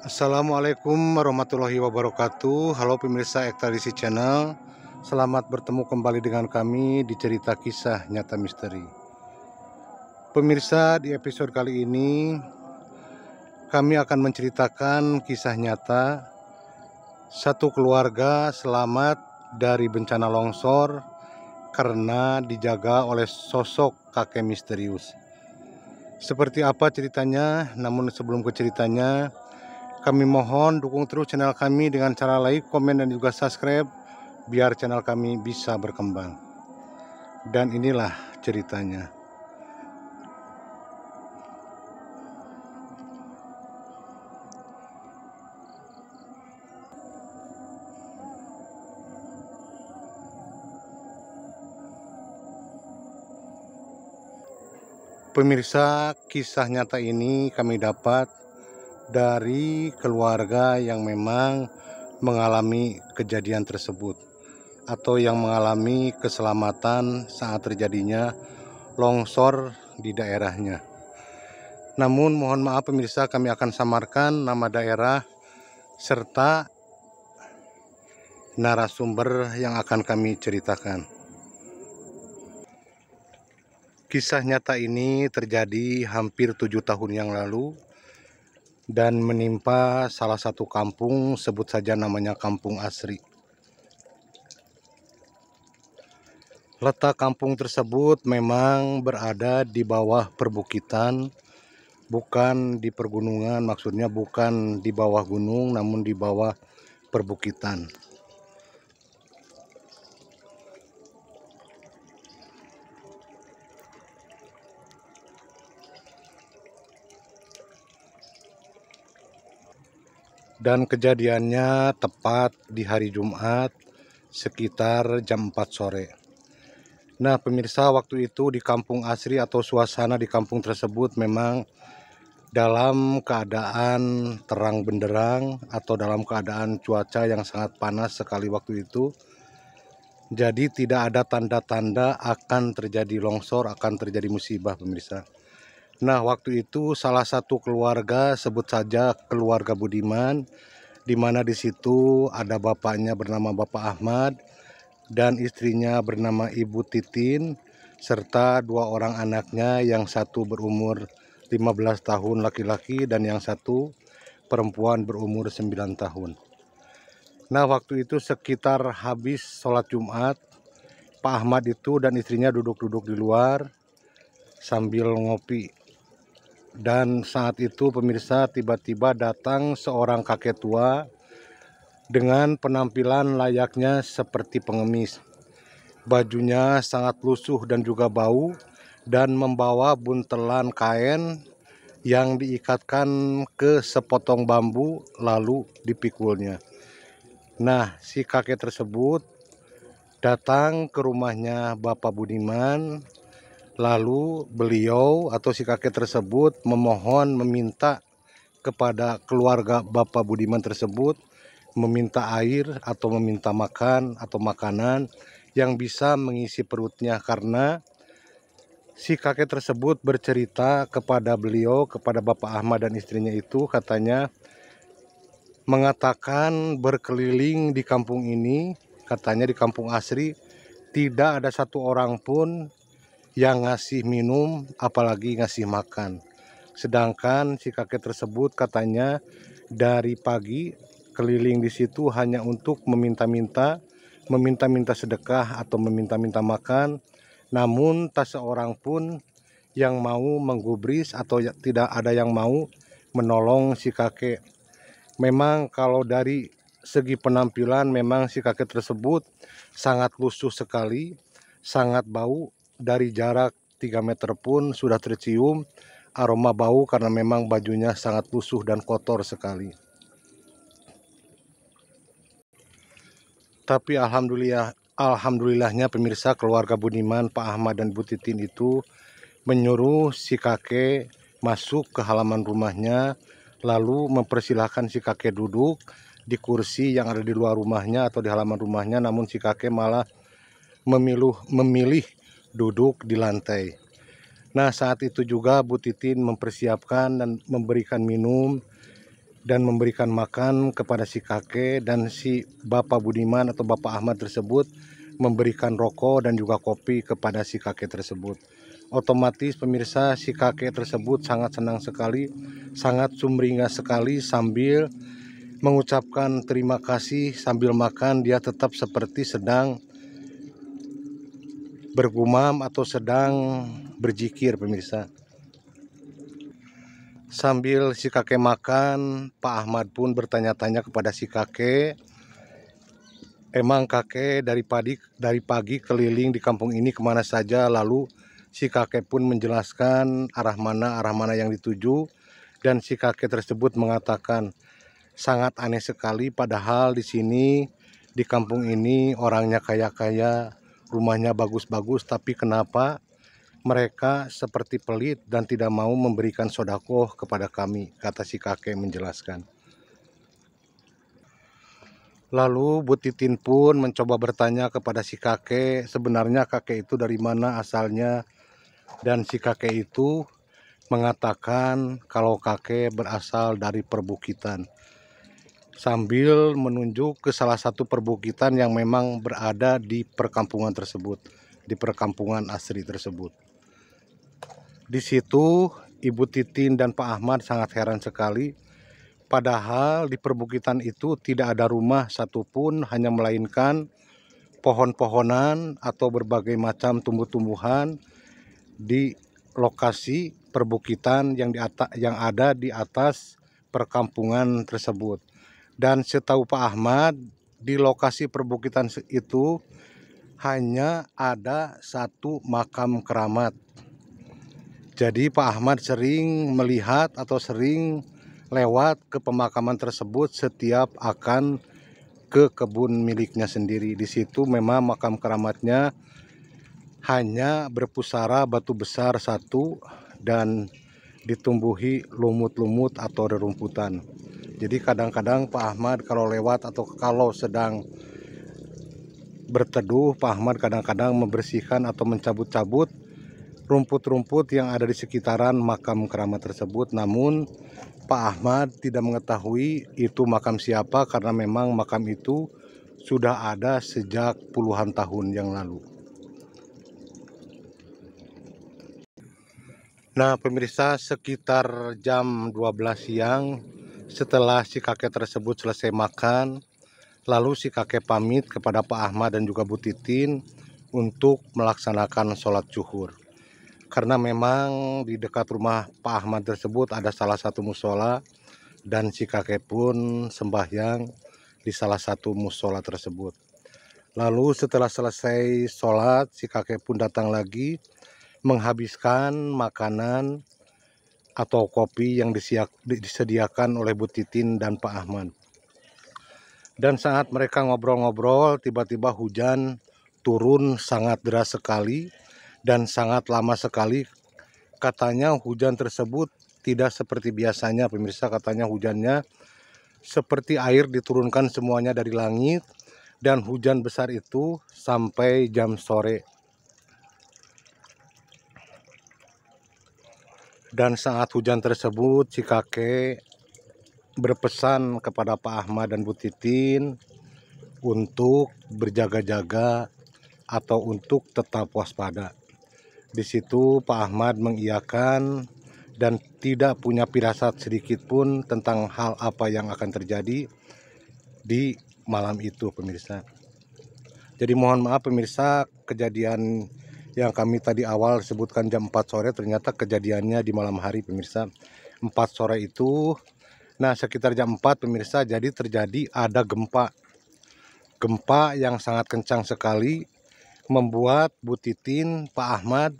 Assalamualaikum warahmatullahi wabarakatuh. Halo pemirsa Ektalisi Channel. Selamat bertemu kembali dengan kami di cerita kisah nyata misteri. Pemirsa, di episode kali ini kami akan menceritakan kisah nyata satu keluarga selamat dari bencana longsor karena dijaga oleh sosok kakek misterius. Seperti apa ceritanya? Namun sebelum ke ceritanya, kami mohon dukung terus channel kami dengan cara like, komen, dan juga subscribe biar channel kami bisa berkembang. Dan inilah ceritanya. Pemirsa, kisah nyata ini kami dapat dari keluarga yang memang mengalami kejadian tersebut atau yang mengalami keselamatan saat terjadinya longsor di daerahnya. Namun mohon maaf pemirsa, kami akan samarkan nama daerah serta narasumber yang akan kami ceritakan. Kisah nyata ini terjadi hampir 7 tahun yang lalu dan menimpa salah satu kampung, sebut saja namanya Kampung Asri. Letak kampung tersebut memang berada di bawah perbukitan, bukan di pergunungan, maksudnya bukan di bawah gunung namun di bawah perbukitan. Dan kejadiannya tepat di hari Jumat sekitar jam 4 sore. Nah pemirsa, waktu itu di Kampung Asri atau suasana di kampung tersebut memang dalam keadaan terang benderang atau dalam keadaan cuaca yang sangat panas sekali waktu itu. Jadi tidak ada tanda-tanda akan terjadi longsor, akan terjadi musibah pemirsa. Nah waktu itu salah satu keluarga, sebut saja keluarga Budiman, di mana di situ ada bapaknya bernama Bapak Ahmad dan istrinya bernama Ibu Titin serta 2 orang anaknya, yang satu berumur 15 tahun laki-laki dan yang satu perempuan berumur 9 tahun. Nah waktu itu sekitar habis sholat Jumat, Pak Ahmad itu dan istrinya duduk-duduk di luar sambil ngopi. Dan saat itu pemirsa, tiba-tiba datang seorang kakek tua dengan penampilan layaknya seperti pengemis. Bajunya sangat lusuh dan juga bau, dan membawa buntelan kain yang diikatkan ke sepotong bambu lalu dipikulnya. Nah si kakek tersebut datang ke rumahnya Bapak Budiman. Lalu beliau atau si kakek tersebut memohon, meminta kepada keluarga Bapak Budiman tersebut, meminta air atau meminta makan atau makanan yang bisa mengisi perutnya, karena si kakek tersebut bercerita kepada beliau, kepada Bapak Ahmad dan istrinya itu, katanya mengatakan berkeliling di kampung ini, katanya di Kampung Asri tidak ada satu orang pun yang ngasih minum apalagi ngasih makan. Sedangkan si kakek tersebut katanya dari pagi keliling di situ hanya untuk meminta-minta sedekah atau meminta-minta makan, namun tak seorang pun yang mau menggubris atau tidak ada yang mau menolong si kakek. Memang kalau dari segi penampilan memang si kakek tersebut sangat lusuh sekali, sangat bau. Dari jarak 3 meter pun sudah tercium aroma bau karena memang bajunya sangat lusuh dan kotor sekali. Tapi alhamdulillahnya pemirsa, keluarga Budiman, Pak Ahmad dan Bu Titin itu menyuruh si kakek masuk ke halaman rumahnya, lalu mempersilahkan si kakek duduk di kursi yang ada di luar rumahnya atau di halaman rumahnya, namun si kakek malah memilih duduk di lantai. Nah saat itu juga Bu Titin mempersiapkan dan memberikan minum dan memberikan makan kepada si kakek, dan si Bapak Budiman atau Bapak Ahmad tersebut memberikan rokok dan juga kopi kepada si kakek tersebut. Otomatis pemirsa, si kakek tersebut sangat senang sekali, sangat sumringah sekali sambil mengucapkan terima kasih. Sambil makan dia tetap seperti sedang bergumam atau sedang berzikir pemirsa. Sambil si kakek makan, Pak Ahmad pun bertanya-tanya kepada si kakek, emang kakek dari pagi keliling di kampung ini kemana saja? Lalu si kakek pun menjelaskan arah mana yang dituju, dan si kakek tersebut mengatakan, sangat aneh sekali, padahal di sini di kampung ini orangnya kaya-kaya, rumahnya bagus-bagus, tapi kenapa mereka seperti pelit dan tidak mau memberikan sedekah kepada kami, kata si kakek menjelaskan. Lalu Bu Titin pun mencoba bertanya kepada si kakek, sebenarnya kakek itu dari mana asalnya, dan si kakek itu mengatakan kalau kakek berasal dari perbukitan, sambil menunjuk ke salah satu perbukitan yang memang berada di perkampungan tersebut, di perkampungan asri tersebut. Di situ Ibu Titin dan Pak Ahmad sangat heran sekali, padahal di perbukitan itu tidak ada rumah satupun, hanya melainkan pohon-pohonan atau berbagai macam tumbuh-tumbuhan di lokasi perbukitan yang ada di atas perkampungan tersebut. Dan setahu Pak Ahmad, di lokasi perbukitan itu hanya ada satu makam keramat. Jadi Pak Ahmad sering melihat atau sering lewat ke pemakaman tersebut setiap akan ke kebun miliknya sendiri. Di situ memang makam keramatnya hanya berpusara batu besar satu dan ditumbuhi lumut-lumut atau rerumputan. Jadi kadang-kadang Pak Ahmad kalau lewat atau kalau sedang berteduh, Pak Ahmad kadang-kadang membersihkan atau mencabut-cabut rumput-rumput yang ada di sekitaran makam keramat tersebut. Namun Pak Ahmad tidak mengetahui itu makam siapa, karena memang makam itu sudah ada sejak puluhan tahun yang lalu. Nah pemirsa, sekitar jam 12 siang setelah si kakek tersebut selesai makan, lalu si kakek pamit kepada Pak Ahmad dan juga Bu Titin untuk melaksanakan sholat zuhur. Karena memang di dekat rumah Pak Ahmad tersebut ada salah satu musola, dan si kakek pun sembahyang di salah satu musola tersebut. Lalu setelah selesai sholat, si kakek pun datang lagi menghabiskan makanan atau kopi yang disediakan oleh Bu Titin dan Pak Ahmad. Dan saat mereka ngobrol-ngobrol, tiba-tiba hujan turun sangat deras sekali dan sangat lama sekali. Katanya hujan tersebut tidak seperti biasanya pemirsa, katanya hujannya seperti air diturunkan semuanya dari langit, dan hujan besar itu sampai jam sore. Dan saat hujan tersebut si kakek berpesan kepada Pak Ahmad dan Bu Titin untuk berjaga-jaga atau untuk tetap waspada. Di situ Pak Ahmad mengiyakan dan tidak punya firasat sedikit pun tentang hal apa yang akan terjadi di malam itu pemirsa. Jadi mohon maaf pemirsa, kejadian yang kami tadi awal sebutkan jam 4 sore ternyata kejadiannya di malam hari pemirsa. 4 sore itu, nah sekitar jam 4 pemirsa, jadi terjadi ada gempa. Gempa yang sangat kencang sekali membuat Bu Titin, Pak Ahmad,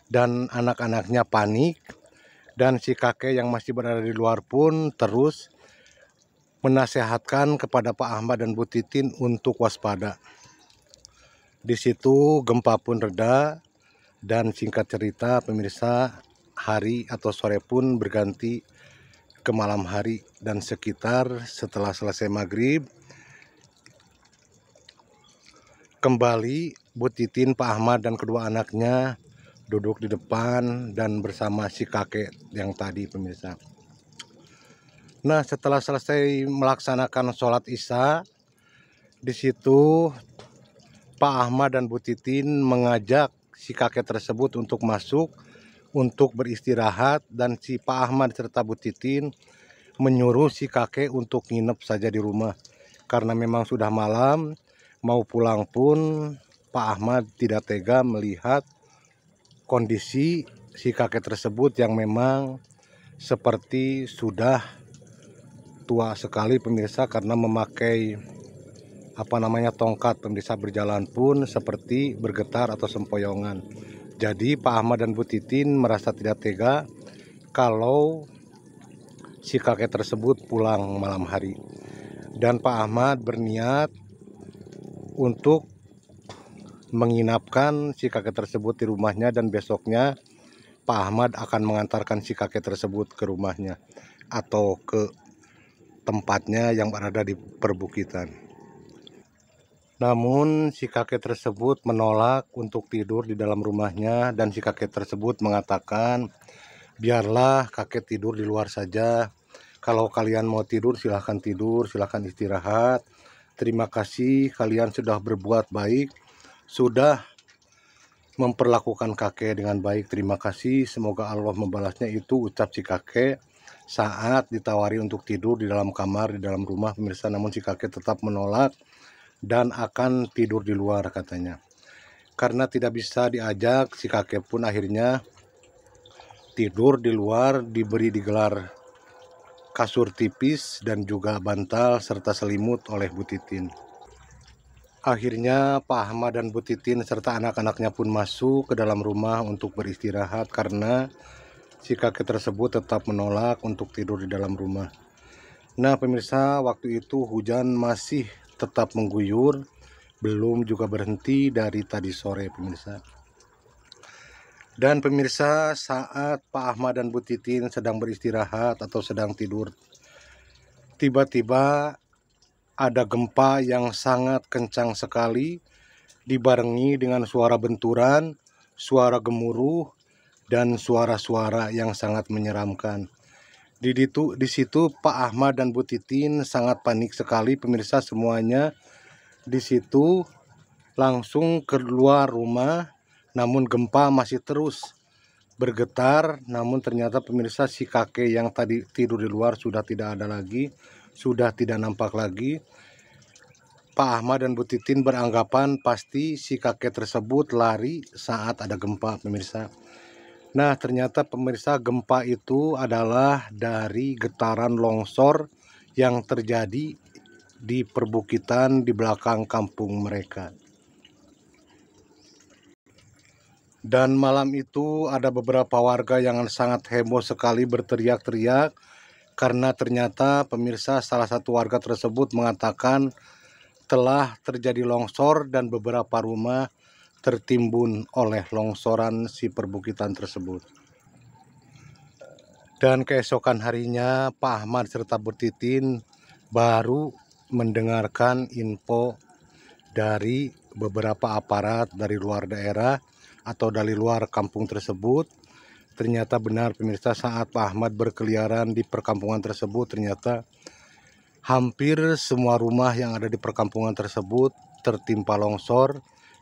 dan anak-anaknya panik. Dan si kakek yang masih berada di luar pun terus menasehatkan kepada Pak Ahmad dan Bu Titin untuk waspada. Di situ gempa pun reda, dan singkat cerita pemirsa, hari atau sore pun berganti ke malam hari, dan sekitar setelah selesai maghrib kembali Bu Titin, Pak Ahmad, dan kedua anaknya duduk di depan dan bersama si kakek yang tadi pemirsa. Nah, setelah selesai melaksanakan sholat Isya, di situ Pak Ahmad dan Bu Titin mengajak si kakek tersebut untuk masuk untuk beristirahat, dan si Pak Ahmad serta Bu Titin menyuruh si kakek untuk nginep saja di rumah. Karena memang sudah malam, mau pulang pun Pak Ahmad tidak tega melihat kondisi si kakek tersebut yang memang seperti sudah tua sekali pemirsa, karena memakai tongkat. Pemirsa, berjalan pun seperti bergetar atau sempoyongan. Jadi Pak Ahmad dan Bu Titin merasa tidak tega kalau si kakek tersebut pulang malam hari. Dan Pak Ahmad berniat untuk menginapkan si kakek tersebut di rumahnya, dan besoknya Pak Ahmad akan mengantarkan si kakek tersebut ke rumahnya atau ke tempatnya yang berada di perbukitan. Namun si kakek tersebut menolak untuk tidur di dalam rumahnya, dan si kakek tersebut mengatakan, biarlah kakek tidur di luar saja. Kalau kalian mau tidur silahkan istirahat. Terima kasih kalian sudah berbuat baik, sudah memperlakukan kakek dengan baik. Terima kasih, semoga Allah membalasnya. Itu ucap si kakek saat ditawari untuk tidur di dalam kamar, di dalam rumah pemirsa. Namun si kakek tetap menolak dan akan tidur di luar katanya. Karena tidak bisa diajak, si kakek pun akhirnya tidur di luar, diberi digelar kasur tipis dan juga bantal serta selimut oleh Bu Titin. Akhirnya Pak Ahmad dan Bu Titin serta anak-anaknya pun masuk ke dalam rumah untuk beristirahat, karena si kakek tersebut tetap menolak untuk tidur di dalam rumah. Nah pemirsa, waktu itu hujan masih tetap mengguyur, belum juga berhenti dari tadi sore pemirsa. Dan pemirsa, saat Pak Ahmad dan Bu Titin sedang beristirahat atau sedang tidur, tiba-tiba ada gempa yang sangat kencang sekali, dibarengi dengan suara benturan, suara gemuruh, dan suara-suara yang sangat menyeramkan. Di situ Pak Ahmad dan Bu Titin sangat panik sekali pemirsa. Semuanya di situ langsung keluar rumah, namun gempa masih terus bergetar. Namun ternyata pemirsa, si kakek yang tadi tidur di luar sudah tidak ada lagi, sudah tidak nampak lagi. Pak Ahmad dan Bu Titin beranggapan pasti si kakek tersebut lari saat ada gempa pemirsa. Nah ternyata pemirsa, gempa itu adalah dari getaran longsor yang terjadi di perbukitan di belakang kampung mereka. Dan malam itu ada beberapa warga yang sangat heboh sekali berteriak-teriak, karena ternyata pemirsa, salah satu warga tersebut mengatakan telah terjadi longsor dan beberapa rumah tertimbun oleh longsoran si perbukitan tersebut. Dan keesokan harinya Pak Ahmad serta Bu Titin baru mendengarkan info dari beberapa aparat dari luar daerah atau dari luar kampung tersebut. Ternyata benar pemirsa, saat Pak Ahmad berkeliaran di perkampungan tersebut, ternyata hampir semua rumah yang ada di perkampungan tersebut tertimpa longsor.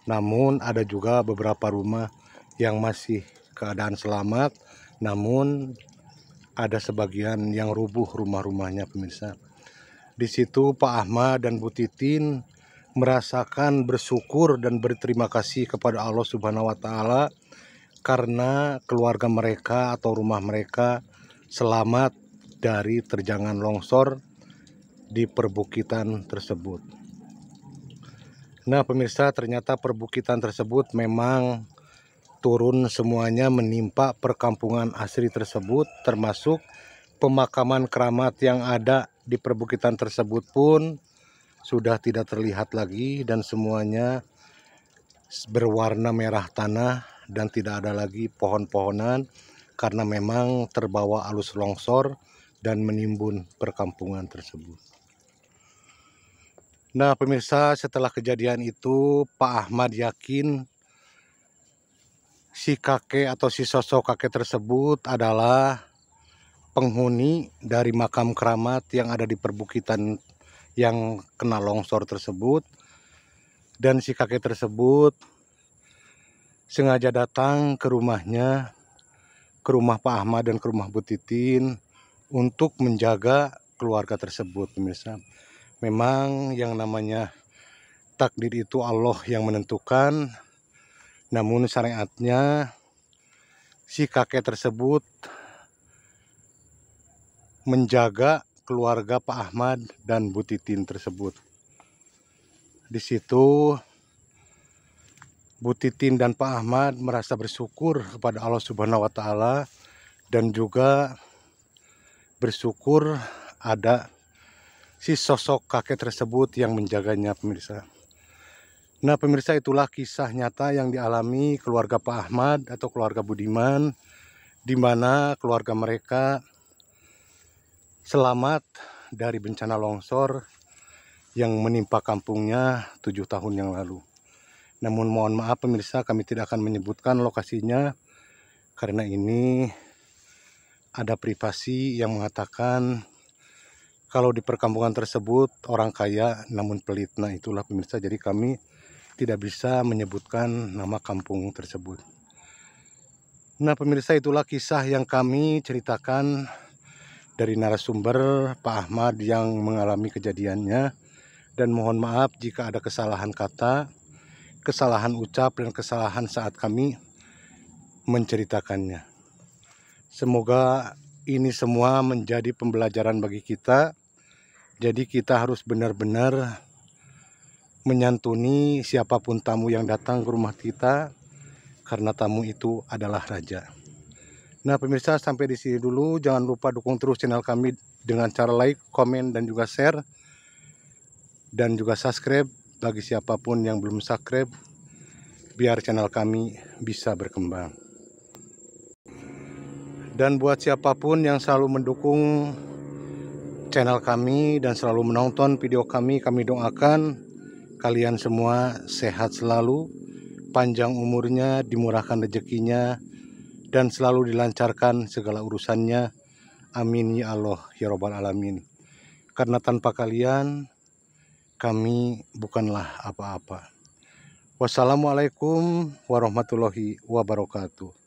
Namun ada juga beberapa rumah yang masih keadaan selamat, namun ada sebagian yang rubuh rumah-rumahnya pemirsa. Di situ Pak Ahmad dan Bu Titin merasakan bersyukur dan berterima kasih kepada Allah Subhanahu wa Ta'ala, karena keluarga mereka atau rumah mereka selamat dari terjangan longsor di perbukitan tersebut. Nah pemirsa, ternyata perbukitan tersebut memang turun semuanya menimpa perkampungan asri tersebut, termasuk pemakaman keramat yang ada di perbukitan tersebut pun sudah tidak terlihat lagi, dan semuanya berwarna merah tanah dan tidak ada lagi pohon-pohonan, karena memang terbawa arus longsor dan menimbun perkampungan tersebut. Nah pemirsa, setelah kejadian itu Pak Ahmad yakin si kakek atau si sosok kakek tersebut adalah penghuni dari makam keramat yang ada di perbukitan yang kena longsor tersebut. Dan si kakek tersebut sengaja datang ke rumahnya, ke rumah Pak Ahmad dan ke rumah Bu Titin untuk menjaga keluarga tersebut, pemirsa. Memang yang namanya takdir itu Allah yang menentukan, namun syariatnya si kakek tersebut menjaga keluarga Pak Ahmad dan Bu Titin tersebut. Di situ Bu Titin dan Pak Ahmad merasa bersyukur kepada Allah Subhanahu wa Ta'ala, dan juga bersyukur ada si sosok kakek tersebut yang menjaganya, pemirsa. Nah, pemirsa, itulah kisah nyata yang dialami keluarga Pak Ahmad atau keluarga Budiman, di mana keluarga mereka selamat dari bencana longsor yang menimpa kampungnya 7 tahun yang lalu. Namun mohon maaf pemirsa, kami tidak akan menyebutkan lokasinya karena ini ada privasi yang mengatakan kalau di perkampungan tersebut orang kaya namun pelit. Nah, itulah pemirsa, jadi kami tidak bisa menyebutkan nama kampung tersebut. Nah, pemirsa, itulah kisah yang kami ceritakan dari narasumber Pak Ahmad yang mengalami kejadiannya. Dan mohon maaf jika ada kesalahan kata, kesalahan ucap, dan kesalahan saat kami menceritakannya. Semoga ini semua menjadi pembelajaran bagi kita. Jadi kita harus benar-benar menyantuni siapapun tamu yang datang ke rumah kita, karena tamu itu adalah raja. Nah, pemirsa, sampai di sini dulu. Jangan lupa dukung terus channel kami dengan cara like, komen, dan juga share. Dan juga subscribe bagi siapapun yang belum subscribe, biar channel kami bisa berkembang. Dan buat siapapun yang selalu mendukung channel kami dan selalu menonton video kami doakan kalian semua sehat selalu, panjang umurnya, dimurahkan rezekinya, dan selalu dilancarkan segala urusannya. Amin ya Allah ya Rabbal Alamin. Karena tanpa kalian kami bukanlah apa-apa. Wassalamualaikum warahmatullahi wabarakatuh.